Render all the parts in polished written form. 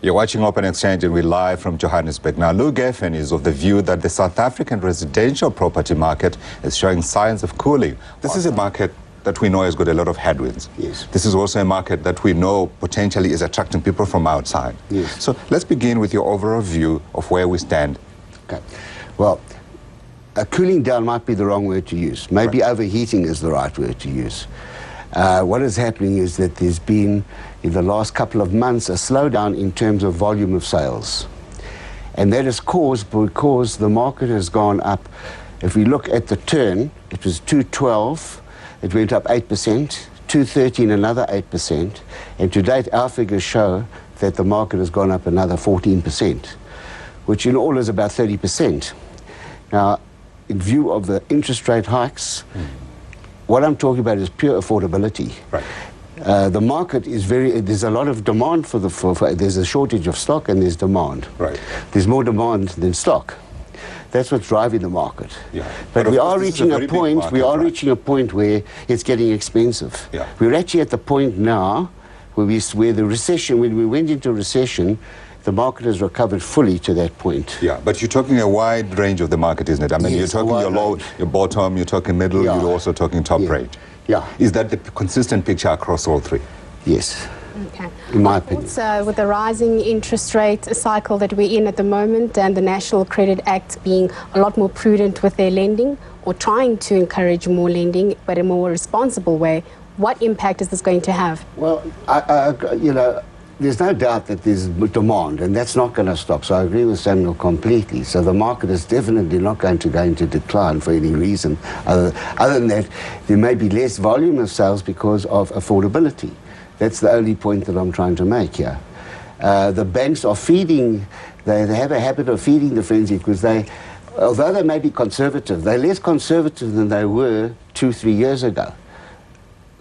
You're watching Open Exchange and we're live from Johannesburg. Now, Lew Geffen is of the view that the South African residential property market is showing signs of cooling. This is a market that we know has got a lot of headwinds. Yes. This is also a market that we know potentially is attracting people from outside. Yes. So let's begin with your overall view of where we stand. Okay. Well, cooling down might be the wrong word to use. Maybe overheating is the right word to use. What is happening is that there's been, in the last couple of months, a slowdown in terms of volume of sales. And that is caused because the market has gone up. If we look at the turn, it was 212, it went up 8%, 213 another 8%, and to date our figures show that the market has gone up another 14%, which in all is about 30%. Now, in view of the interest rate hikes, what I'm talking about is pure affordability. Right. The market is there's a lot of demand there's a shortage of stock and there's demand. Right. There's more demand than stock. That's what's driving the market. Yeah. But we are reaching a point, reaching a point where it's getting expensive. Yeah. We're actually at the point now where the recession, when we went into recession, the market has recovered fully to that point. Yeah, but you're talking a wide range of the market, isn't it? I mean, Yes, you're talking your low, your bottom, you're talking middle, Yeah. you're also talking top Yeah. range. Yeah. Is that the consistent picture across all three? Yes. Okay. In my opinion. Also, with the rising interest rate cycle that we're in at the moment and the National Credit Act being a lot more prudent with their lending or trying to encourage more lending but in a more responsible way, what impact is this going to have? Well, there's no doubt that there's demand, and that's not going to stop. So I agree with Samuel completely. So the market is definitely not going to go into decline for any reason other than that there may be less volume of sales because of affordability. That's the only point that I'm trying to make here. The banks are feeding, they have a habit of feeding the frenzy because although they may be conservative, they're less conservative than they were 2-3 years ago.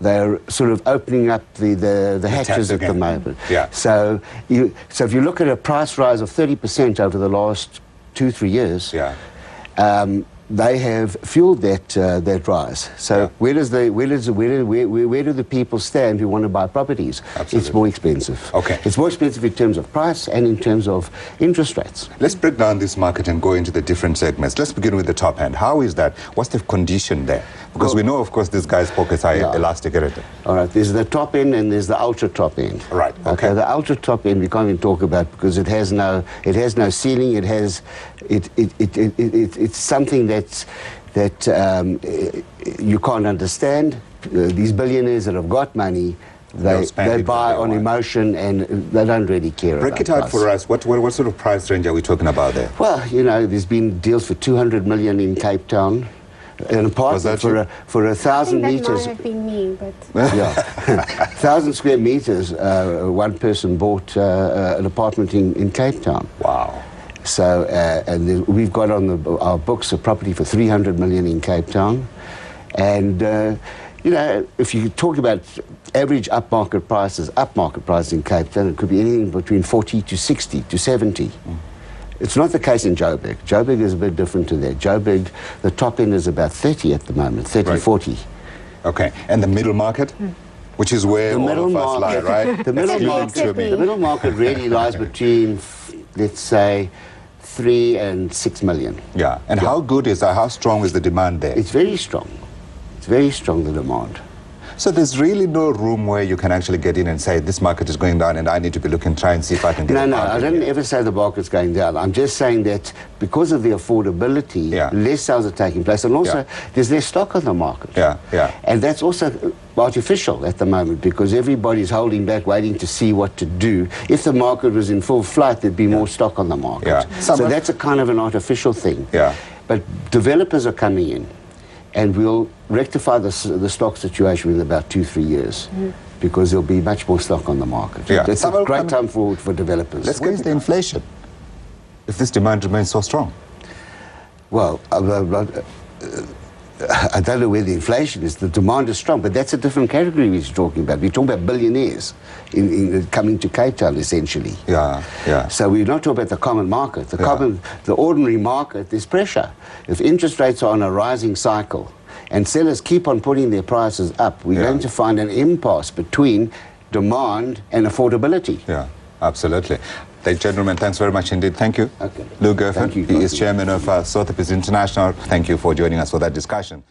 They're sort of opening up the hatches at the moment. Yeah. So if you look at a price rise of 30% over the last 2-3 years, Yeah. They have fueled that rise. So Yeah. where do the people stand who want to buy properties? Absolutely. It's more expensive. Okay. It's more expensive in terms of price and in terms of interest rates. Let's break down this market and go into the different segments. Let's begin with the top end. How is that? What's the condition there? Because we know, of course, this guy's pockets are elastic, isn't it? All right, there's the top end and there's the ultra top end. Right, okay. The ultra top end we can't even talk about because it has no ceiling. It's something that you can't understand. These billionaires that have got money, they buy on emotion and they don't really care about Break it out price. for us. What sort of price range are we talking about there? Well, there's been deals for 200 million in Cape Town. An apartment for 1,000 meters. That might have been me, but... Yeah, 1,000 square meters, one person bought an apartment in Cape Town. Wow. So, and we've got on our books a property for 300 million in Cape Town. And, if you talk about average upmarket prices in Cape Town, it could be anything between 40 to 60 to 70. It's not the case in Joburg. Joburg is a bit different to that. Joburg, the top end is about 30 at the moment, 30, right. 40. Okay, and the middle market? Which is where all of us lie, right? The middle market really lies between, let's say, 3 and 6 million. Yeah, and how good is that? How strong is the demand there? It's very strong. It's very strong, the demand. So there's really no room where you can actually get in and say, this market is going down and I need to be looking, try and see if I can get No, I didn't ever say the market's going down. I'm just saying that because of the affordability, less sales are taking place. And also, there's less stock on the market. Yeah. And that's also artificial at the moment because everybody's holding back, waiting to see what to do. If the market was in full flight, there'd be more stock on the market. Yeah. So that's a kind of an artificial thing. Yeah. But developers are coming in. And we'll rectify the stock situation within about 2-3 years because there'll be much more stock on the market. Yeah. It's a great time for developers. Let's get the inflation if this demand remains so strong. Well, I don't know where the inflation is. The demand is strong, but that's a different category we're talking about. We're talking about billionaires in coming to Cape Town, essentially. Yeah. So we're not talking about the common market. The ordinary market, there's pressure. If interest rates are on a rising cycle and sellers keep on putting their prices up, we're going to find an impasse between demand and affordability. Yeah. Absolutely. Gentlemen, thanks very much indeed. Thank you. Okay. Lew Geffen, Thank you. he is chairman of Sotheby's International. Thank you for joining us for that discussion.